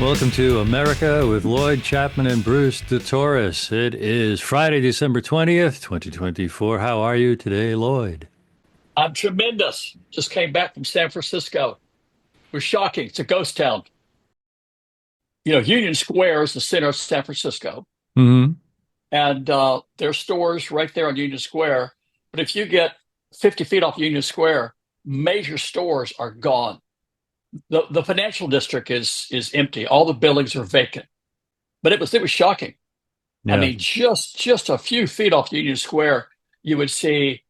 Welcome to America with Lloyd Chapman and Bruce DeTorres. It is Friday, December 20th, 2024. How are you today, Lloyd? I'm tremendous. Just came back from San Francisco. It was shocking. It's a ghost town. Union Square is the center of San Francisco, Hmm. and there's stores right there on Union Square. But if you get 50 feet off Union Square, major stores are gone. The financial district is empty. All the buildings are vacant. But it was shocking. I Yeah. mean, just a few feet off Union Square, you would see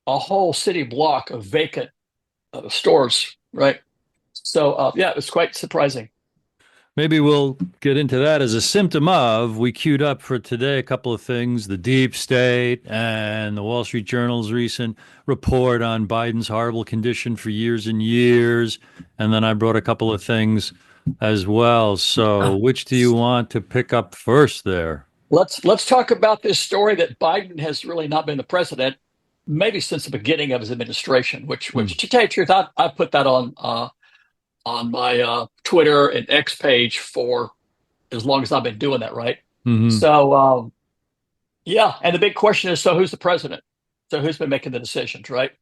a whole city block of vacant stores, right? So, yeah, it was quite surprising. Maybe we'll get into that as a symptom of. We queued up for today a couple of things: the deep state and the Wall Street Journal's recent report on Biden's horrible condition for years and years. And then I brought a couple of things as well. So, which do you want to pick up first there? Let's talk about this story that Biden has really not been the president, maybe since the beginning of his administration. Which to tell you the truth, I put that on my Twitter and X page for as long as I've been doing that, right? Mm-hmm. So, yeah, and the big question is, so who's the president? So who's been making the decisions, right?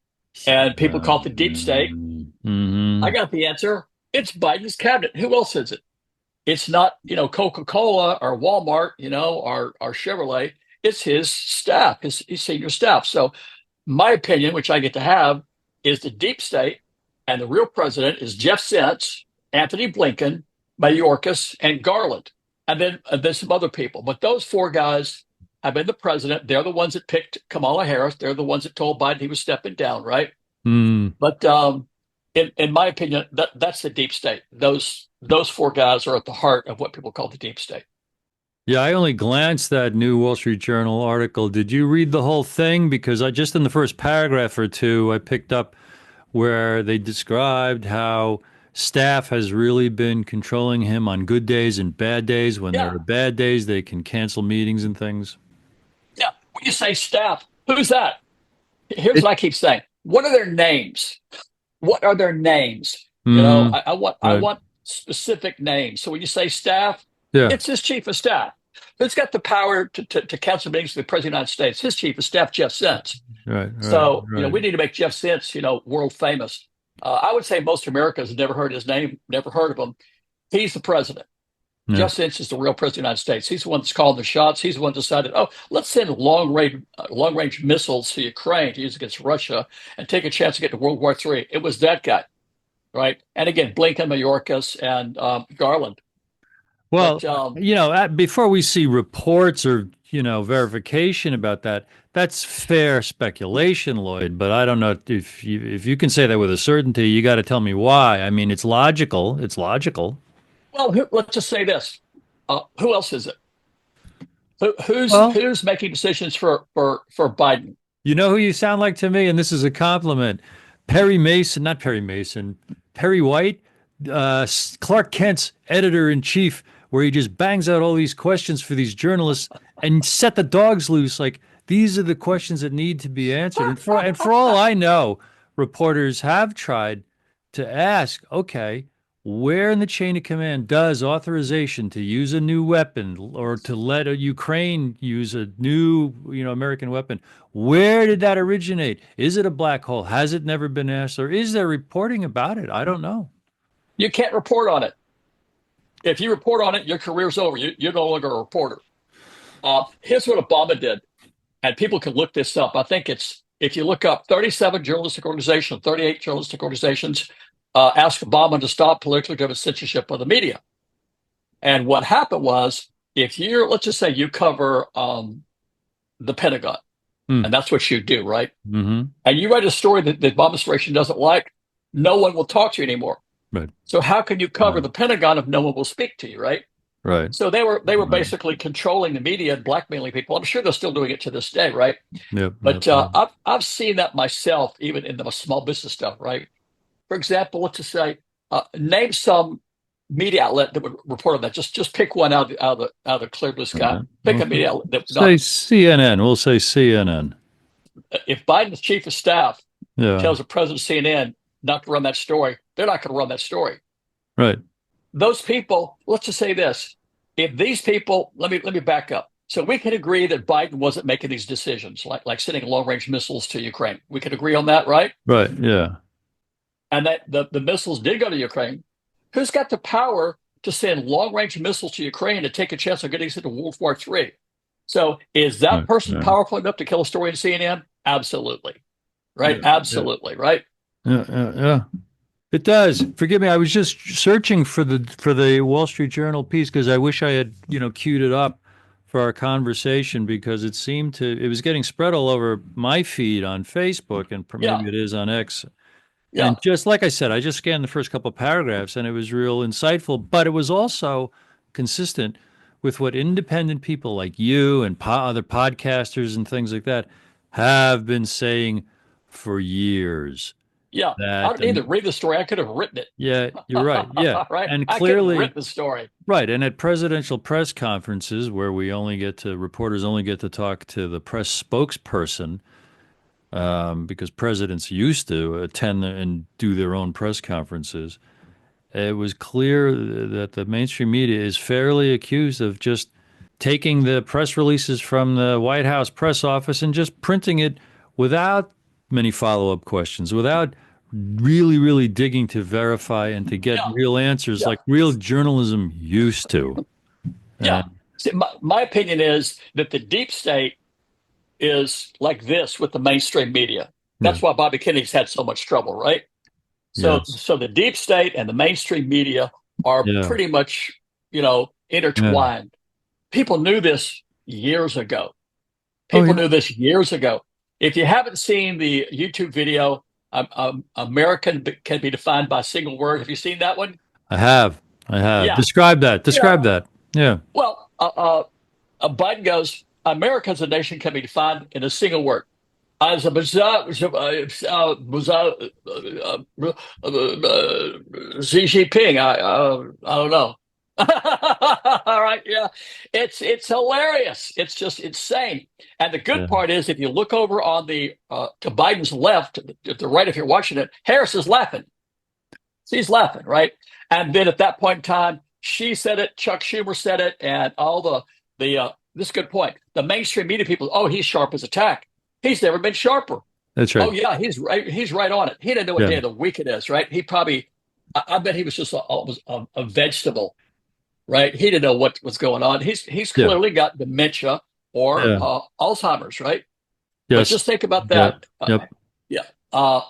And people call it the deep state. I Mm-hmm. got the answer. It's Biden's cabinet. Who else is it? It's not, Coca-Cola or Walmart, or Chevrolet. It's his staff, his senior staff. So my opinion, which I get to have, is the deep state, and the real president is Jeff Zientz, Antony Blinken, Mayorkas, and Garland, and then some other people. But those four guys have been the president. They're the ones that picked Kamala Harris. They're the ones that told Biden he was stepping down, right? Mm. But in my opinion, that's the deep state. Those four guys are at the heart of what people call the deep state. Yeah, I only glanced that new Wall Street Journal article. Did you read the whole thing? Because I just in the first paragraph or two, I picked up where they described how staff has really been controlling him on good days and bad days. When there Yeah, are bad days, they can cancel meetings and things. yeah. When you say staff, who's that? Here's It, what I keep saying. What are their names? What are their names? mm, I right. want specific names. So when you say staff, Yeah. it's his chief of staff. Who's got the power to cancel meetings with the president of the United States? His chief of staff, Jeff Zients. Right. Right. So, Right. we need to make Jeff Zients, world famous. I would say most Americans have never heard his name, never heard of him. He's the president. Yeah. Jeff Zients is the real president of the United States. He's the one that's calling the shots. He's the one that decided, oh, let's send long range missiles to Ukraine to use against Russia and take a chance to get to World War III. It was that guy, right? And again, Blinken, Mayorkas, and Garland. Well, But before we see reports or, verification about that, that's fair speculation, Lloyd. But I don't know if you can say that with a certainty. You got to tell me why. I mean, it's logical. It's logical. well, let's just say this: who else is it? Well, Who's making decisions for Biden? you know who you sound like to me, and this is a compliment. Perry Mason, not Perry Mason, Perry White, Clark Kent's editor in chief, where he just bangs out all these questions for these journalists and set the dogs loose. Like these are the questions that need to be answered. And for all I know, reporters have tried to ask, okay, where in the chain of command does authorization to use a new weapon or to let a Ukraine use a new, American weapon? Where did that originate? Is it a black hole? Has it never been asked, or is there reporting about it? I don't know. You can't report on it. If you report on it, your career's over. You're no longer a reporter. Here's what Obama did, and people can look this up. I think it's if you look up 37 journalistic organizations, 38 journalistic organizations, ask Obama to stop politically driven censorship of the media. And what happened was, if you're, let's just say you cover the Pentagon, Hmm. and that's what you do, right? Mm-hmm. And you write a story that the administration doesn't like, no one will talk to you anymore. Right. So how can you cover Right. the Pentagon if no one will speak to you, right? Right. So they were Right. basically controlling the media and blackmailing people. I'm sure they're still doing it to this day, right? Yep. Yep. But I've seen that myself, even in the small business stuff, right? For example, let's just say, name some media outlet that would report on that. Just pick one out of the clear blue sky. Yep. Pick a Okay. media outlet that would Say not. CNN. We'll say CNN. If Biden's chief of staff Yeah. tells the president of CNN not to run that story, they're not going to run that story. Right. those people, let's just say this. If these people, let me back up. So we can agree that Biden wasn't making these decisions, like sending long-range missiles to Ukraine. We can agree on that, right? Right. Yeah. And that the missiles did go to Ukraine. Who's got the power to send long-range missiles to Ukraine to take a chance of getting us into World War III? So is that Right. person Yeah. powerful enough to kill a story in CNN? Absolutely. Right? Yeah. Yeah. Absolutely. Right? Yeah. Yeah. Yeah. It does. Forgive me. I was just searching for the Wall Street Journal piece because I wish I had, queued it up for our conversation because it was getting spread all over my feed on Facebook and Yeah. maybe it is on X. Yeah. And just like I said, I just scanned the first couple of paragraphs and it was real insightful, but it was also consistent with what independent people like you and other podcasters and things like that have been saying for years. Yeah. I That don't need to read the story. I could have written it. Yeah, you're right. Yeah. Right? And I could have clearly, written the story. right. And at presidential press conferences where reporters only get to talk to the press spokesperson, because presidents used to attend and do their own press conferences, it was clear that the mainstream media is fairly accused of just taking the press releases from the White House press office and just printing it without many follow-up questions, without really, really digging to verify and to get Yeah. real answers Yeah. like real journalism used to. Yeah. And See, my opinion is that the deep state is like this with the mainstream media. yeah, That's why Bobby Kennedy's had so much trouble, right? So, yes, so the deep state and the mainstream media are yeah, pretty much, yeah. intertwined. People knew this years ago. Oh, People yeah. knew this years ago. If you haven't seen the YouTube video, American can be defined by a single word. Have you seen that one? I have. I have. Yeah. Describe that. Yeah. Describe that. Yeah. Well, Biden goes, America as a nation can be defined in a single word. As a Xi Jinping, I don't know. All right, yeah, it's hilarious. It's just insane. And the good Yeah. part is, if you look over on the to Biden's left, to the right, if you're watching it, Harris is laughing. She's laughing, right? And then at that point in time, she said it, Chuck Schumer said it, and all the this is a good point. The mainstream media people, oh, he's sharp as a tack. He's never been sharper. That's Oh right. yeah, he's right. He's right on it. He didn't know what Yeah. day of the week it is, right? He probably, I bet he was just a vegetable, right? He didn't know what was going on. He's Yeah. clearly got dementia or Yeah. Alzheimer's, right? But Yes. just think about Yeah. that. Yep. Yeah,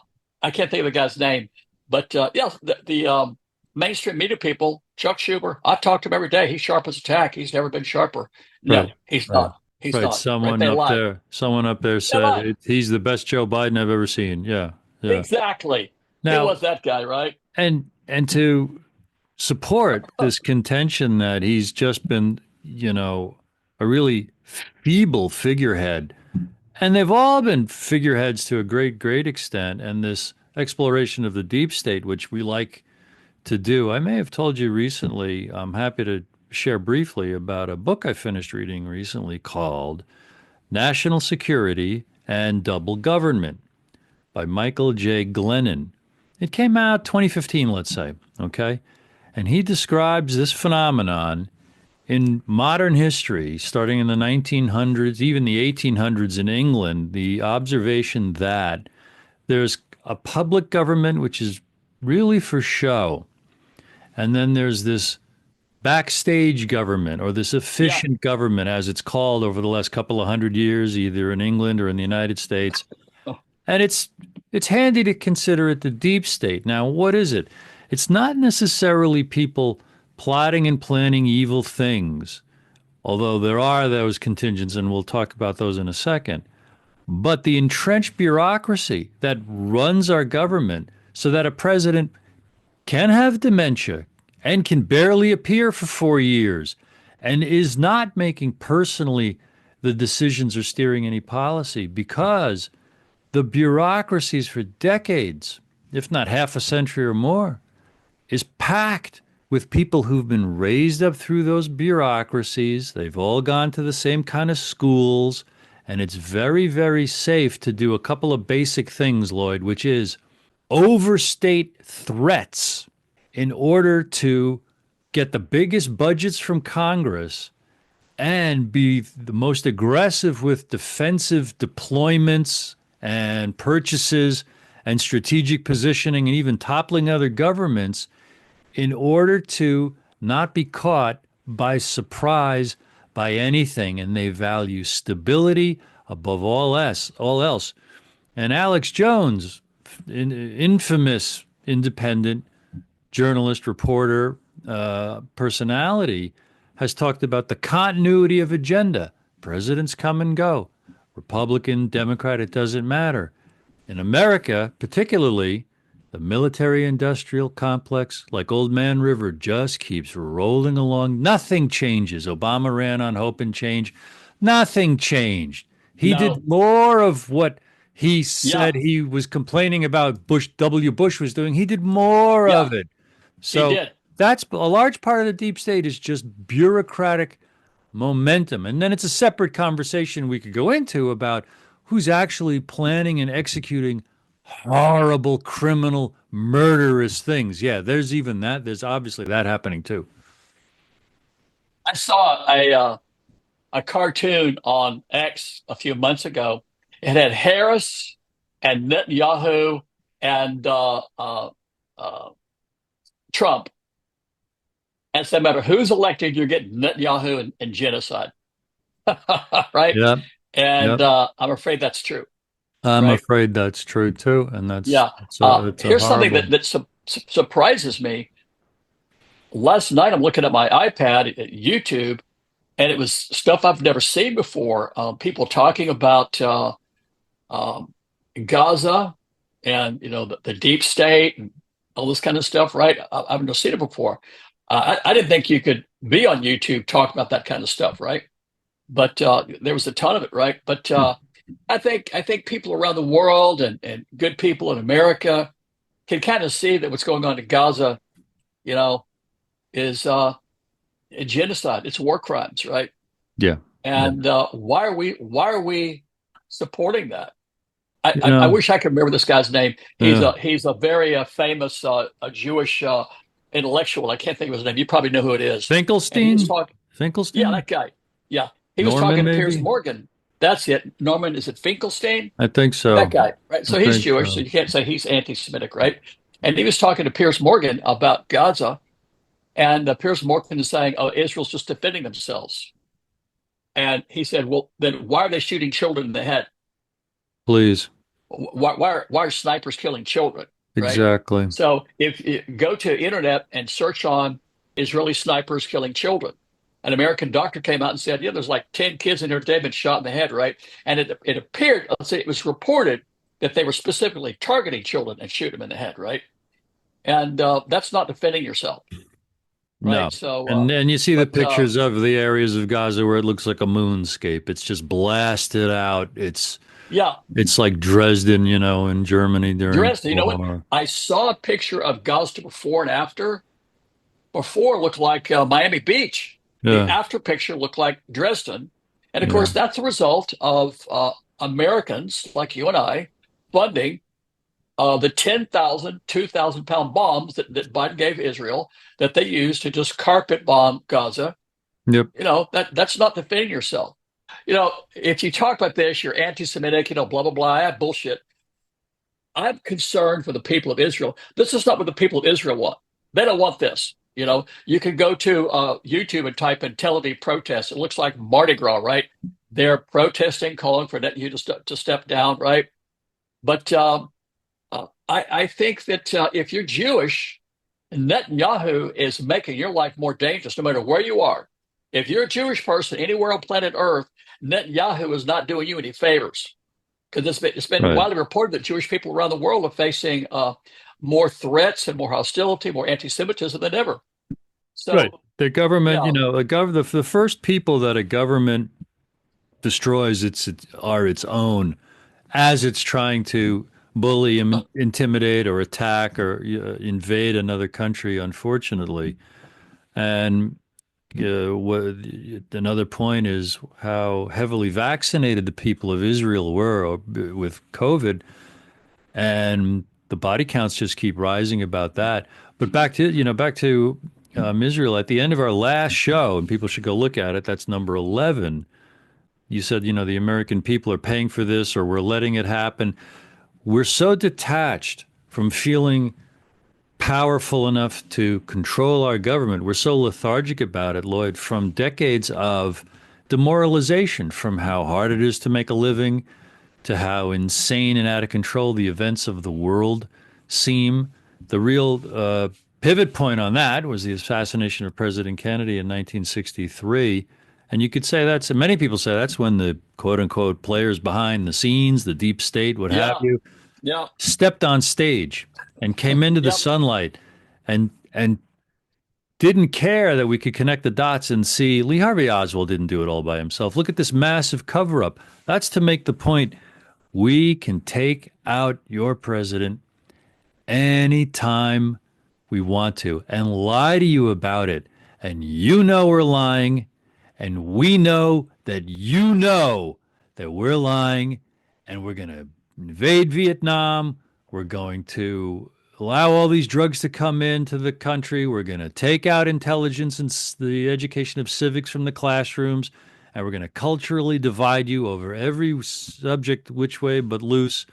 I can't think of the guy's name, but yeah, the mainstream media people, Chuck Schumer, I talk to him every day. He's sharp as a tack. He's never been sharper. No, Right. he's Right. not. He's Right. not. Right? They lied. Someone up there They said lied. he's the best Joe Biden I've ever seen. Yeah. Yeah. Exactly. Who Now, was that guy, right? and to support this contention that he's just been, a really feeble figurehead. And they've all been figureheads to a great, great extent. And this exploration of the deep state, which we like to do. I may have told you recently, I'm happy to share briefly about a book I finished reading recently called National Security and Double Government by Michael J. Glennon. It came out 2015, let's say, okay? And he describes this phenomenon in modern history, starting in the 1900s, even the 1800s in England, the observation that there's a public government which is really for show. And then there's this backstage government or this Yeah. efficient government, as it's called over the last couple of hundred years, either in England or in the United States. Oh, And it's handy to consider it the deep state. Now, what is it? It's not necessarily people plotting and planning evil things, although there are those contingents, and we'll talk about those in a second. But the entrenched bureaucracy that runs our government so that a president can have dementia and can barely appear for 4 years and is not making personally the decisions or steering any policy because the bureaucracies for decades, if not half a century or more, is packed with people who've been raised up through those bureaucracies. They've all gone to the same kind of schools. And it's very, very safe to do a couple of basic things, Lloyd, which is overstate threats in order to get the biggest budgets from Congress and be the most aggressive with defensive deployments and purchases and strategic positioning and even toppling other governments in order to not be caught by surprise by anything. And they value stability above all else. And Alex Jones, infamous independent journalist, reporter, personality, has talked about the continuity of agenda. Presidents come and go. Republican, Democrat, it doesn't matter. In America, particularly, the military industrial complex, like Old Man River, just keeps rolling along. Nothing changes. Obama ran on hope and change. Nothing changed. He No. did more of what he Yeah. said he was complaining about Bush was doing. He did more Yeah. of it. He So did. that's a large part of the deep state is just bureaucratic momentum. And then it's a separate conversation we could go into about who's actually planning and executing horrible, criminal, murderous things. Yeah, there's even that. There's obviously that happening too. I saw a cartoon on X a few months ago. It had Harris and Netanyahu and uh, Trump. And so no matter who's elected, you're getting Netanyahu and genocide, right? Yep. And Yep. I'm afraid that's true, I'm right? afraid that's true too. And Yeah. it's a Here's something horrible. that surprises me. Last night, I'm looking at my iPad at YouTube, and it was stuff I've never seen before. People talking about um, Gaza and the deep state and all this kind of stuff, right? I've never seen it before. I didn't think you could be on YouTube talking about that kind of stuff, right? But there was a ton of it, right? But I think people around the world and good people in America can kind of see that what's going on in Gaza, you know, is a genocide. It's war crimes, right? Yeah. Yeah. And why are we supporting that? I, You I, I know, wish I could remember this guy's name. He's yeah. a very famous a Jewish intellectual. I can't think of his name. You probably know who it is. And he was Finkelstein? talking. Yeah, Finkelstein? that guy. Yeah, he was Norman, talking to Piers maybe? Morgan. That's it. Norman, is it Finkelstein? I think That so. guy, right? I So he's think Jewish, so so. you can't say he's anti-Semitic, right? And he was talking to Piers Morgan about Gaza, and Piers Morgan is saying, "Oh, Israel's just defending themselves." And he said, "Well, then why are they shooting children in the head? Please. Why are snipers killing children?" Right? Exactly. So if you go to internet and search on Israeli snipers killing children, an American doctor came out and said, "Yeah, there's like 10 kids in here today been shot in the head," right? And it appeared, let's say, it was reported that they were specifically targeting children and shoot them in the head, right? And that's not defending yourself, No. right? So, And you see the but pictures of the areas of Gaza where it looks like a moonscape. It's just blasted out. yeah, It's like Dresden, in Germany during Dresden. You the know what? war. I saw a picture of Gaza before and after. Before looked like Miami Beach. The Yeah. after picture looked like Dresden. And of Yeah. course, that's a result of Americans like you and I funding the 10,000, 2,000 pound bombs that Biden gave Israel that they used to just carpet bomb Gaza. Yep. That's not defending yourself. If you talk about this, you're anti-Semitic, blah, blah, blah, bullshit. I'm concerned for the people of Israel. This is not what the people of Israel want. They don't want this. You can go to YouTube and type in Tel Aviv protests. It looks like Mardi Gras, right? They're protesting, calling for Netanyahu to step down, right? But I think that if you're Jewish, Netanyahu is making your life more dangerous no matter where you are. If you're a Jewish person anywhere on planet Earth, Netanyahu is not doing you any favors because it's been Right. widely reported that Jewish people around the world are facing more threats and more hostility, more anti-Semitism than ever. Right. So, The government, yeah, the first people that a government destroys are its own as it's trying to bully, intimidate, or attack or invade another country, unfortunately. And another point is how heavily vaccinated the people of Israel were with COVID, and the body counts just keep rising about that. But back to Israel, at the end of our last show, and people should go look at it, that's number 11. You said, the American people are paying for this or we're letting it happen. We're so detached from feeling powerful enough to control our government. We're so lethargic about it, Lloyd, from decades of demoralization, from how hard it is to make a living to how insane and out of control the events of the world seem. The real pivot point on that was the assassination of President Kennedy in 1963. And you could say many people say that's when the quote unquote players behind the scenes, the deep state, what have Yeah. you, Yeah. stepped on stage and came into the Yep. sunlight and didn't care that we could connect the dots and see Lee Harvey Oswald didn't do it all by himself. Look at this massive cover up. That's to make the point we can take out your president anytime we want to and lie to you about it. And we're lying, and we know that we're lying, and we're going to invade Vietnam. We're going to allow all these drugs to come into the country. We're going to take out intelligence and the education of civics from the classrooms, and we're going to culturally divide you over every subject, which way but loose.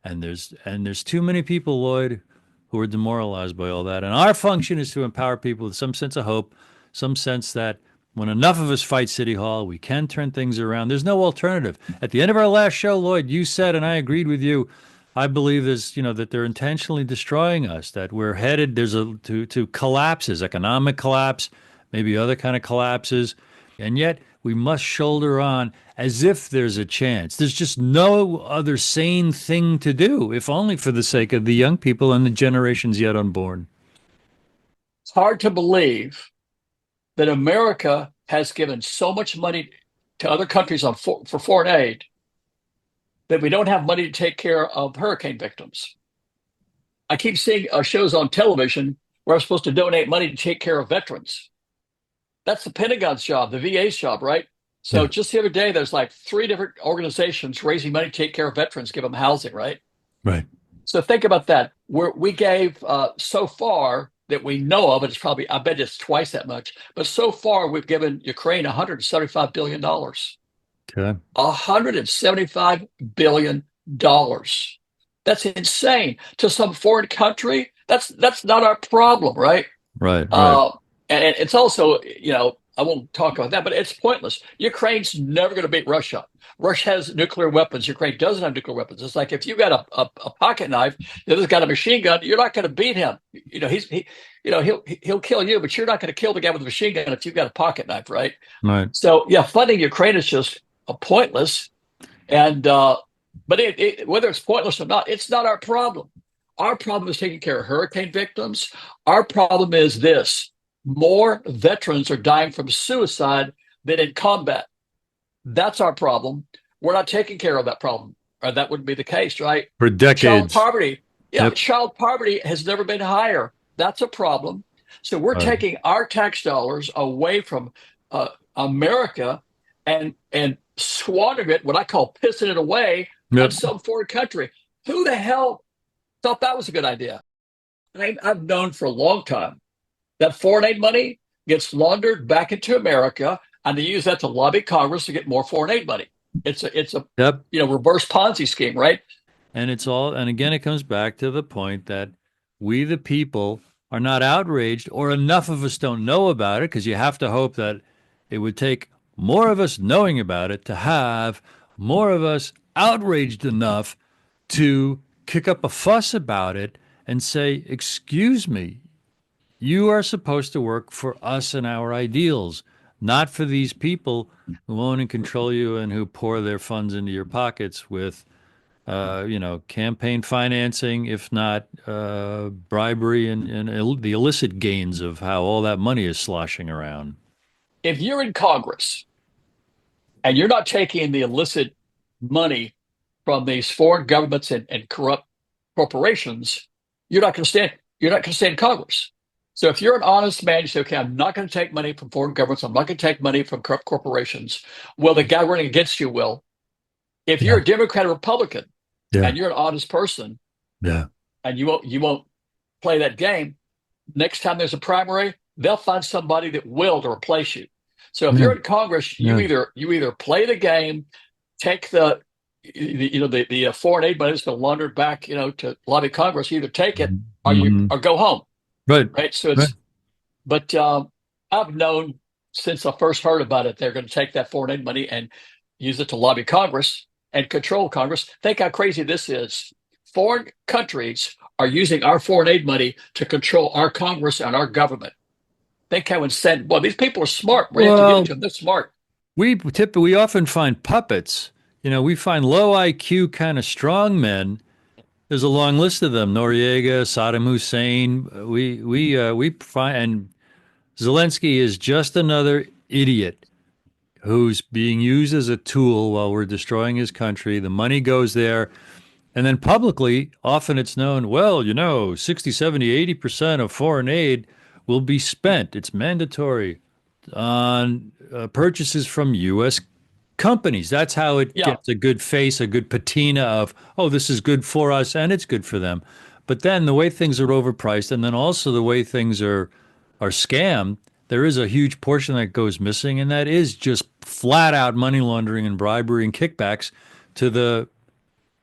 And there's too many people, Lloyd, who are demoralized by all that. And our function is to empower people with some sense of hope, some sense that when enough of us fight City Hall, we can turn things around. There's no alternative. At the end of our last show, Lloyd, you said, and I agreed with you, I believe that they're intentionally destroying us, that we're headed to collapses, economic collapse, maybe other kind of collapses, and yet we must shoulder on as if there's a chance. There's just no other sane thing to do, if only for the sake of the young people and the generations yet unborn. It's hard to believe that America has given so much money to other countries for foreign aid that we don't have money to take care of hurricane victims. I keep seeing shows on television where I'm supposed to donate money to take care of veterans. That's the Pentagon's job, the VA's job, right? So Yeah. just the other day, there's like 3 different organizations raising money to take care of veterans, give them housing, right? Right. So think about that. We gave so far that we know of, and it's probably, I bet it's twice that much, but so far we've given Ukraine $175 billion. Okay. $175 billion. That's insane. To some foreign country, that's not our problem, right? Right. Right. Uh, and it's also, I won't talk about that, but it's pointless. Ukraine's never going to beat Russia. Russia has nuclear weapons. Ukraine doesn't have nuclear weapons. It's like if you got a pocket knife that has got a machine gun, you're not going to beat him. He'll kill you, but you're not going to kill the guy with the machine gun if you've got a pocket knife, right? Right. So yeah, funding Ukraine is just pointless. And but whether it's pointless or not, it's not our problem. Our problem is taking care of hurricane victims. Our problem is this: more veterans are dying from suicide than in combat. That's our problem. We're not taking care of that problem, or that wouldn't be the case, right? For Child decades. poverty. Yeah, Yep. child poverty has never been higher. That's a problem. So we're Right. taking our tax dollars away from America and squandering it, what I call pissing it away on Yep. some foreign country. Who the hell thought that was a good idea? I've known for a long time that foreign aid money gets laundered back into America, and they use that to lobby Congress to get more foreign aid money. It's a Yep. reverse Ponzi scheme, right? And again, it comes back to the point that we, the people, are not outraged, or enough of us don't know about it, because you have to hope that it would take more of us knowing about it to have more of us outraged enough to kick up a fuss about it and say, excuse me, you are supposed to work for us and our ideals, not for these people who own and control you and who pour their funds into your pockets with campaign financing, if not bribery and the illicit gains of how all that money is sloshing around. If you're in Congress and you're not taking the illicit money from these foreign governments and corrupt corporations, you're not going to stand. You're not going to stay in Congress. So if you're an honest man, you say, "Okay, I'm not going to take money from foreign governments. I'm not going to take money from corrupt corporations." Well, the guy running against you will. If you're Yeah. a Democrat or Republican Yeah. and you're an honest person Yeah. and you won't play that game, next time there's a primary, they'll find somebody that will to replace you. So if Yeah, you're in Congress, yeah. you either play the game, take the foreign aid money that's been laundered back, to lobby Congress. You either take it Hmm. or go home, Right. right? So Right. it's but I've known since I first heard about it, they're going to take that foreign aid money and use it to lobby Congress and control Congress. Think how crazy this is. Foreign countries are using our foreign aid money to control our Congress and our government. Think how insane. Well, these people are smart. We have to give it Well, to them. They're smart. we often find puppets. We find low IQ kind of strong men. There's a long list of them: Noriega, Saddam Hussein. We find, and Zelensky is just another idiot who's being used as a tool while we're destroying his country. The money goes there. And then publicly, often it's known, well, 60, 70, 80% of foreign aid will be spent. It's mandatory on purchases from U.S. companies. That's how it Yeah. gets a good face, a good patina of, oh, this is good for us and it's good for them. But then the way things are overpriced, and then also the way things are scammed, there is a huge portion that goes missing, and that is just flat out money laundering and bribery and kickbacks to the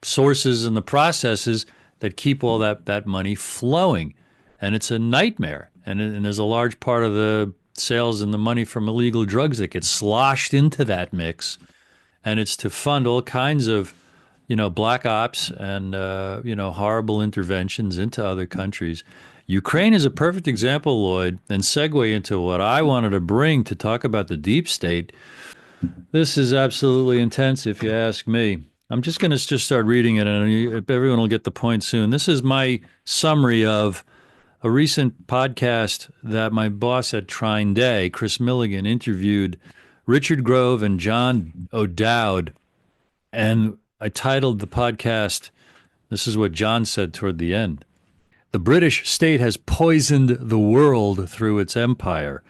sources and the processes that keep all that money flowing. And it's a nightmare. And there's a large part of the sales and the money from illegal drugs that gets sloshed into that mix. And it's to fund all kinds of, black ops and, horrible interventions into other countries. Ukraine is a perfect example, Lloyd, and segue into what I wanted to bring to talk about the deep state. This is absolutely intense, if you ask me. I'm just going to just start reading it, and everyone will get the point soon. This is my summary of a recent podcast that my boss at Trine Day, Chris Milligan, interviewed Richard Grove and John O'Dowd. And I titled the podcast, this is what John said toward the end: "The British state has poisoned the world through its empire."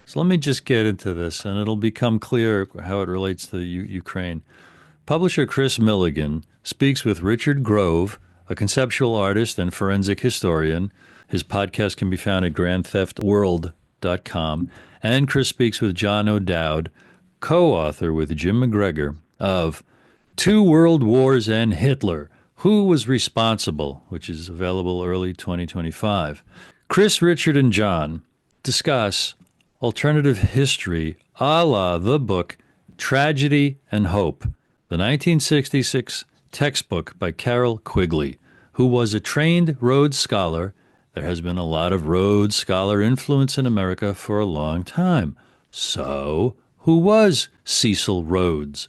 So let me just get into this, and it'll become clear how it relates to Ukraine. Publisher Chris Milligan speaks with Richard Grove, a conceptual artist and forensic historian. His podcast can be found at grandtheftworld.com. And Chris speaks with John O'Dowd, co-author with Jim McGregor of Two World Wars and Hitler: Who Was Responsible?, which is available early 2025. Chris, Richard, and John discuss alternative history a la the book Tragedy and Hope, the 1966 textbook by Carol Quigley, who was a trained Rhodes Scholar. There has been a lot of Rhodes Scholar influence in America for a long time. So, who was Cecil Rhodes?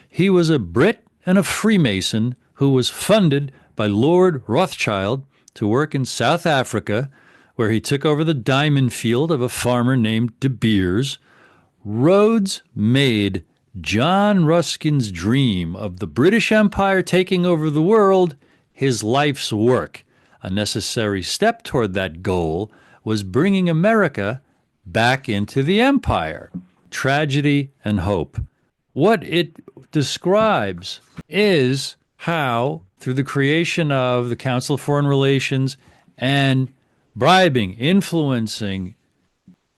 He was a Brit and a Freemason who was funded by Lord Rothschild to work in South Africa, where he took over the diamond field of a farmer named De Beers. Rhodes made John Ruskin's dream of the British Empire taking over the world his life's work. A necessary step toward that goal was bringing America back into the empire. Tragedy and Hope. What it describes is how, through the creation of the Council of Foreign Relations and bribing, influencing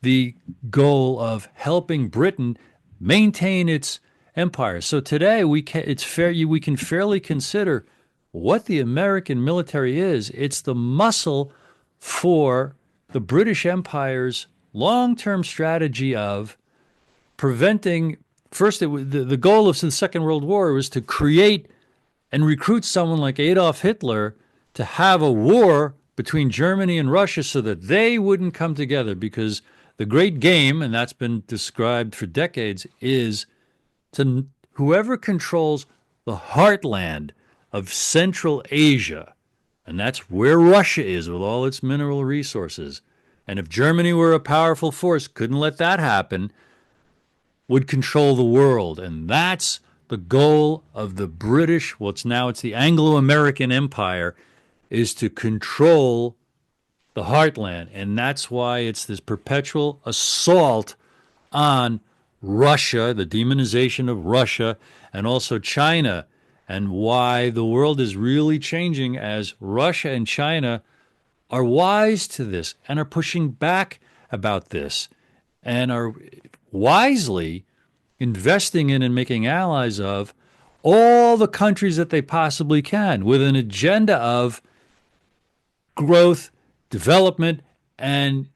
the goal of helping Britain maintain its empire. So today we can fairly consider what the American military is. It's the muscle for the British Empire's long-term strategy of preventing. First, the goal of the Second World War was to create and recruit someone like Adolf Hitler to have a war between Germany and Russia so that they wouldn't come together, because the great game, and that's been described for decades, is to whoever controls the heartland of Central Asia, and that's where Russia is with all its mineral resources. And if Germany were a powerful force, couldn't let that happen, would control the world. And that's the goal of the British, it's the Anglo-American Empire, is to control the heartland. And that's why it's this perpetual assault on Russia, the demonization of Russia, and also China, and why the world is really changing as Russia and China are wise to this and are pushing back about this and are wisely investing in and making allies of all the countries that they possibly can with an agenda of growth, development, and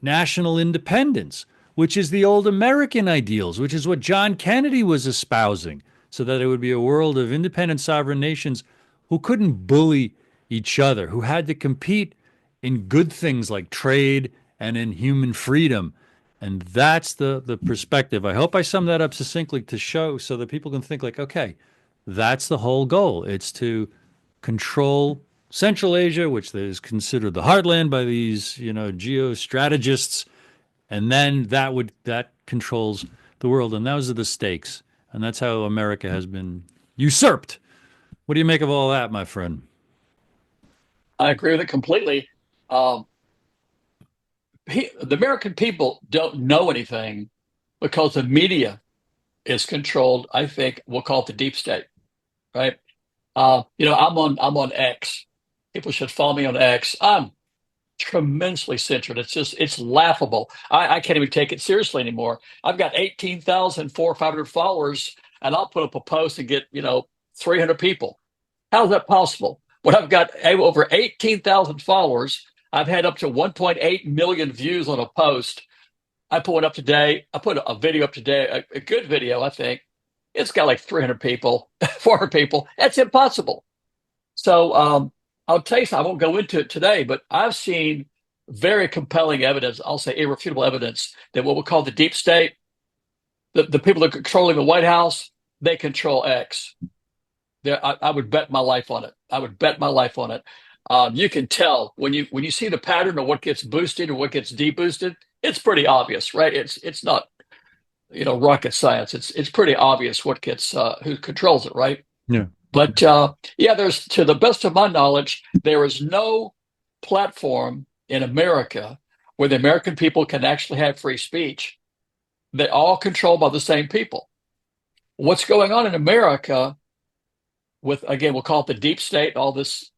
national independence, which is the old American ideals, which is what John Kennedy was espousing, so that it would be a world of independent sovereign nations who couldn't bully each other, who had to compete in good things like trade and in human freedom. And that's the perspective. I hope I summed that up succinctly to show so that people can think like, okay, that's the whole goal. It's to control Central Asia, which is considered the heartland by these, geostrategists, and then that controls the world, and those are the stakes, and that's how America has been usurped. What do you make of all that, my friend? I agree with it completely. Um, the American people don't know anything because the media is controlled. I think we'll call it the deep state, right? I'm on X. People should follow me on X. I'm tremendously censored. It's laughable. I can't even take it seriously anymore. I've got 18,400 followers, and I'll put up a post and get 300 people. How is that possible? When I've got over 18,000 followers, I've had up to 1.8 million views on a post. I put one up today. I put a video up today, a good video, I think. It's got like 300 people, 400 people. That's impossible. So I'll tell you something. I won't go into it today, but I've seen very compelling evidence, I'll say irrefutable evidence, that what we call the deep state, the people that are controlling the White House, they control X. I would bet my life on it. I would bet my life on it. You can tell when you see the pattern of what gets boosted and what gets deboosted. It's pretty obvious, right? It's not rocket science. It's pretty obvious what gets who controls it, right? Yeah. But yeah, there's to the best of my knowledge, there is no platform in America where the American people can actually have free speech. They're all controlled by the same people. What's going on in America with, again, we'll call it the deep state, all this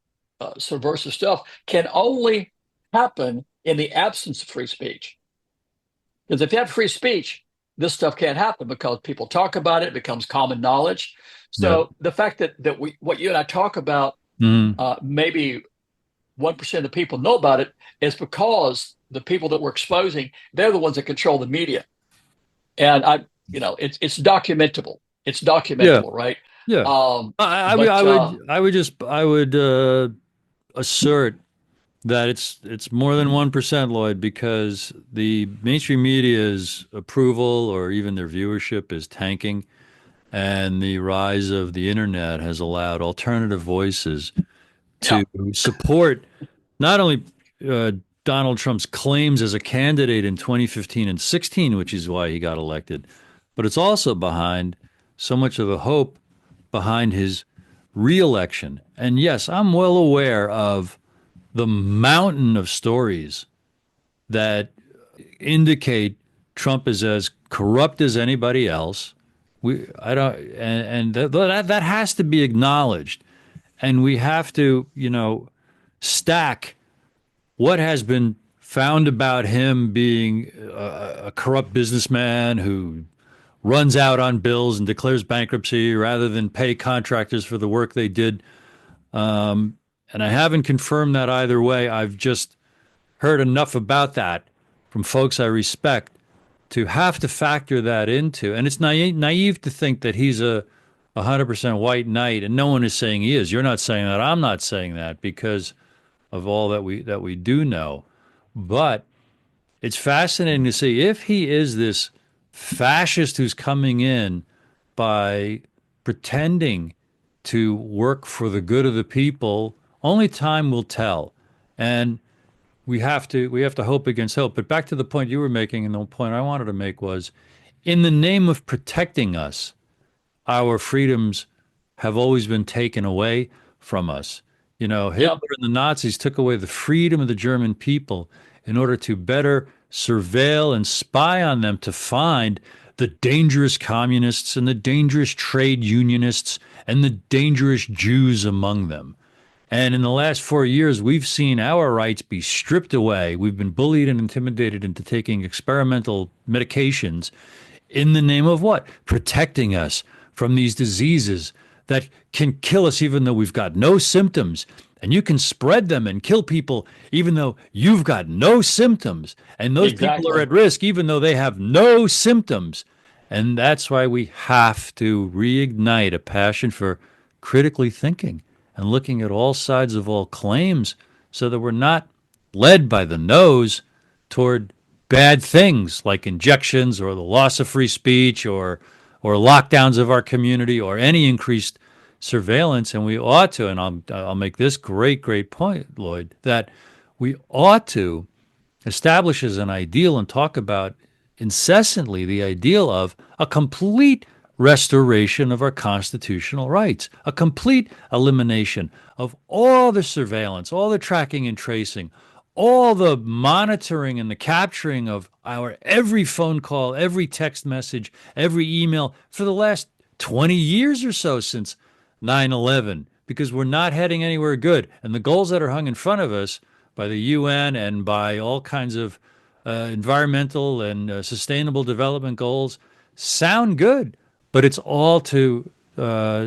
subversive stuff, can only happen in the absence of free speech. Because if you have free speech, this stuff can't happen because people talk about it, it becomes common knowledge. Yeah. So the fact that what you and I talk about, Mhm. maybe 1% of the people know about it, is because the people that we're exposing, they're the ones that control the media. And it's documentable. It's Yeah. documentable, right? Yeah. Um, I would but I would I would just I would assert that it's more than 1%, Lloyd, because the mainstream media's approval or even their viewership is tanking, and the rise of the internet has allowed alternative voices yeah, to support not only uh, Donald Trump's claims as a candidate in 2015 and 16, which is why he got elected, but it's also behind so much of the hope behind his reelection. And yes, I'm well aware of the mountain of stories that indicate Trump is as corrupt as anybody else. I don't, and that has to be acknowledged, and we have to, stack what has been found about him being a corrupt businessman who runs out on bills and declares bankruptcy rather than pay contractors for the work they did. And I haven't confirmed that either way. I've just heard enough about that from folks I respect to have to factor that into. And it's naive to think that he's a 100% white knight, and no one is saying he is. You're not saying that. I'm not saying that because of all that we do know. But it's fascinating to see if he is this fascist who's coming in by pretending to work for the good of the people. Only time will tell. And we have to hope against hope. But back to the point you were making, and the point I wanted to make was, in the name of protecting us, our freedoms have always been taken away from us. yeah, Hitler and the Nazis took away the freedom of the German people in order to better surveil and spy on them to find the dangerous communists and the dangerous trade unionists and the dangerous Jews among them. And in the last 4 years, we've seen our rights be stripped away. We've been bullied and intimidated into taking experimental medications in the name of what? Protecting us from these diseases that can kill us even though we've got no symptoms. And you can spread them and kill people even though you've got no symptoms. And those people are Exactly. at risk even though they have no symptoms. And that's why we have to reignite a passion for critically thinking and looking at all sides of all claims so that we're not led by the nose toward bad things like injections or the loss of free speech or lockdowns of our community or any increased surveillance. And we ought to, and I'll make this great point, Lloyd, that we ought to establish as an ideal and talk about incessantly the ideal of a complete restoration of our constitutional rights, a complete elimination of all the surveillance, all the tracking and tracing, all the monitoring and the capturing of our every phone call, every text message, every email for the last 20 years or so since 9/11, because we're not heading anywhere good. And the goals that are hung in front of us by the UN and by all kinds of environmental and sustainable development goals sound good, but it's all to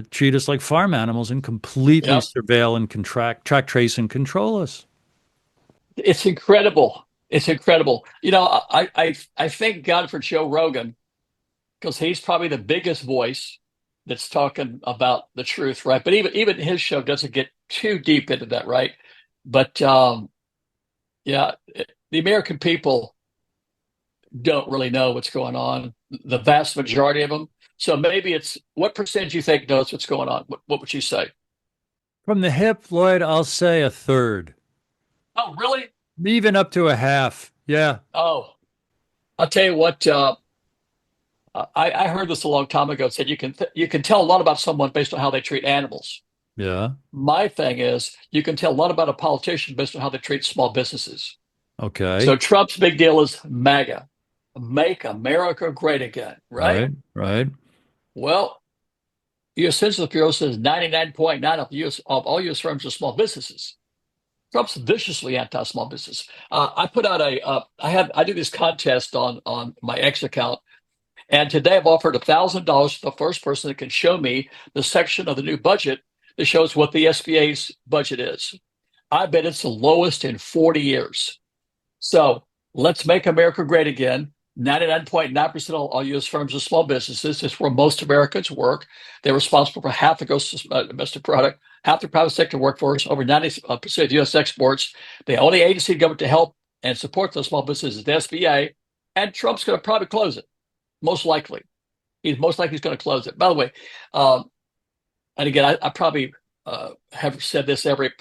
treat us like farm animals and completely Yep. surveil and track, trace, and control us. It's incredible. It's incredible. I thank God for Joe Rogan because he's probably the biggest voice that's talking about the truth, right? But even his show doesn't get too deep into that, right? But yeah, the American people don't really know what's going on. The vast majority of them. So maybe it's what percentage you think knows what's going on? What would you say? From the hip, Lloyd, I'll say a third, Oh, really? even up to a half. Yeah, Oh, I'll tell you what. I heard this a long time ago. It said you can tell a lot about someone based on how they treat animals. yeah. My thing is you can tell a lot about a politician based on how they treat small businesses. So Okay. Trump's big deal is MAGA, make America great again, right? Right, right. Well, U.S. Census Bureau says 99.9 of all U.S. firms are small businesses. Trump's viciously anti-small business. I put out I do this contest on my X account, and today I've offered $1,000 to the first person that can show me the section of the new budget that shows what the SBA's budget is. I bet it's the lowest in 40 years. So let's make America great again. 99.9% of all U.S. firms are small businesses. It's where most Americans work. They're responsible for half the gross domestic product, half the private sector workforce, over 90% of U.S. exports. The only agency in government to help and support those small businesses is the SBA, and Trump's going to probably close it, most likely. He's going to close it. By the way, and again, I probably have said this every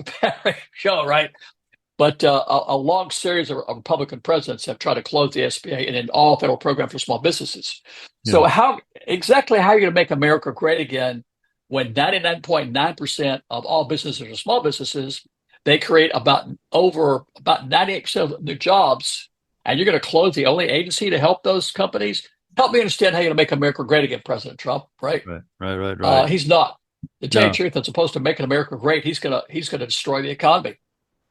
show, right? But a long series of Republican presidents have tried to close the SBA and an all federal program for small businesses. So Yeah. how are you going to make America great again when 99.9% of all businesses are small businesses? They create about 98% of the jobs, and you're going to close the only agency to help those companies? Help me understand how you're going to make America great again, President Trump, right? Right, right, right, right. He's not. To tell you the No. truth, as opposed to making America great, he's gonna destroy the economy.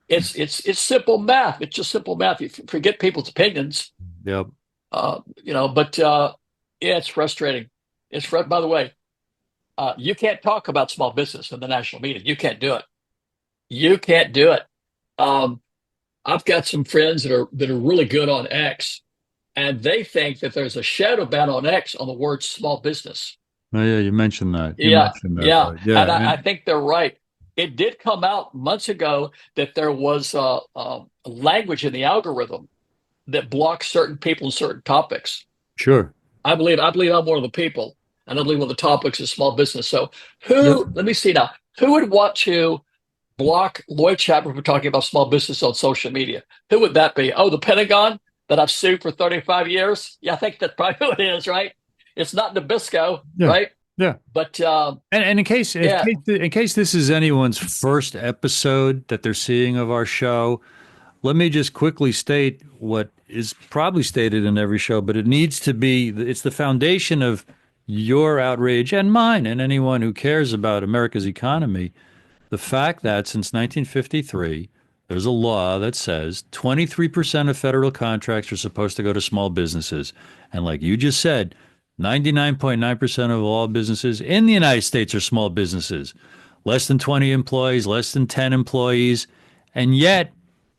It's simple math. It's just simple math. You forget people's opinions, Yep. But yeah, it's frustrating. By the way, you can't talk about small business in the national media. You can't do it. You can't do it. Um, I've got some friends that are really good on X, and they think that there's a shadow ban on X on the word small business. Oh, yeah, you mentioned that. You Yeah, mentioned that, yeah, Lloyd. Yeah, and I and think they're right. It did come out months ago that there was a language in the algorithm that blocks certain people and certain topics. sure. I believe I'm one of the people, and I believe one of the topics is small business. So Yep. let me see now, who would want to block Lloyd Chapman from talking about small business on social media? Who would that be? Oh, the Pentagon that I've sued for 35 years? Yeah, I think that's probably who it is, right? It's not Nabisco, Yeah. right? Yeah. But And yeah, in case this is anyone's first episode that they're seeing of our show, let me just quickly state what is probably stated in every show, but it needs to be, it's the foundation of your outrage and mine and anyone who cares about America's economy. the fact that since 1953, there's a law that says 23% of federal contracts are supposed to go to small businesses. And like you just said, 99.9% of all businesses in the United States are small businesses, less than 20 employees, less than 10 employees. And yet,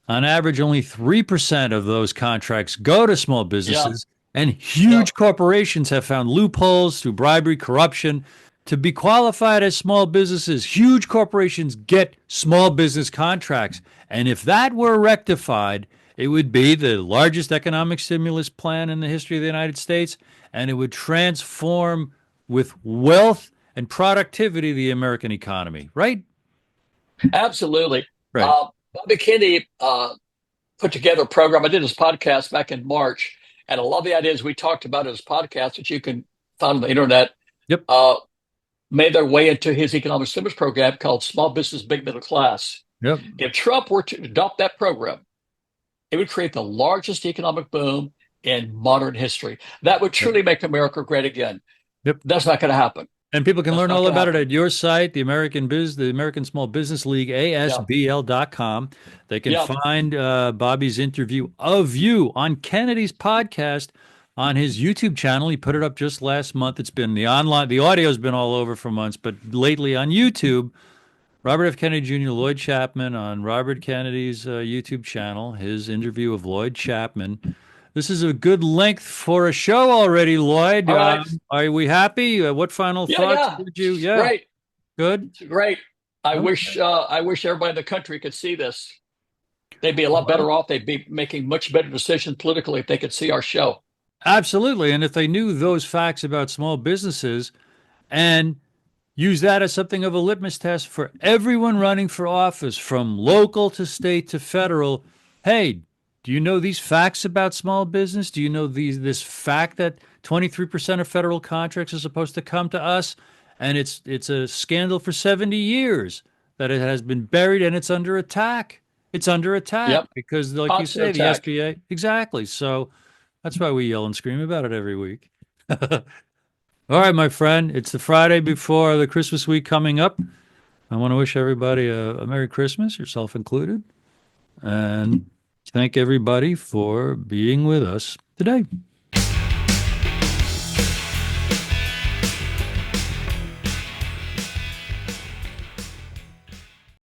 on average, only 3% of those contracts go to small Yeah. businesses. And Yeah. huge corporations have found loopholes through bribery, corruption to be qualified as small businesses. Huge corporations get small business contracts. And if that were rectified, it would be the largest economic stimulus plan in the history of the United States, and it would transform with wealth and productivity the American economy, right? Absolutely. Right. Bobby Kennedy put together a program. I did his podcast back in March, and a lot of the ideas we talked about in his podcast, which you can find on the internet, Yep. made their way into his economic stimulus program called Small Business Big Middle Class. Yep. If Trump were to adopt that program, it would create the largest economic boom in modern history. That would truly make America great again. Yep. That's not going to happen. And people can That's learn not all going to about it happen. at your site, the American Small Business League, Yeah. ASBL.com. They can Yeah. find Bobby's interview of you on Kennedy's podcast on his YouTube channel. He put it up just last month. It's been the audio's been all over for months, but lately on YouTube, Robert F. Kennedy Jr., Lloyd Chapman on Robert Kennedy's YouTube channel, his interview of Lloyd Chapman. This is a good length for a show already, Lloyd. All right. Are we happy? What final thoughts Yeah. did you? It's Yeah, great. good. It's great. I Okay. wish everybody in the country could see this. They'd be a lot better off. They'd be making much better decisions politically if they could see our show. Absolutely. And if they knew those facts about small businesses and use that as something of a litmus test for everyone running for office, from local to state to federal. Hey, do you know these facts about small business? Do you know this fact that 23% of federal contracts are supposed to come to us? And it's a scandal for 70 years that it has been buried and it's under attack. It's under attack Yep. because, like you Constant say, the attack. SBA. Exactly. So that's why we yell and scream about it every week. All right, my friend. It's the Friday before the Christmas week coming up. I want to wish everybody a Merry Christmas, yourself included, and thank everybody for being with us today.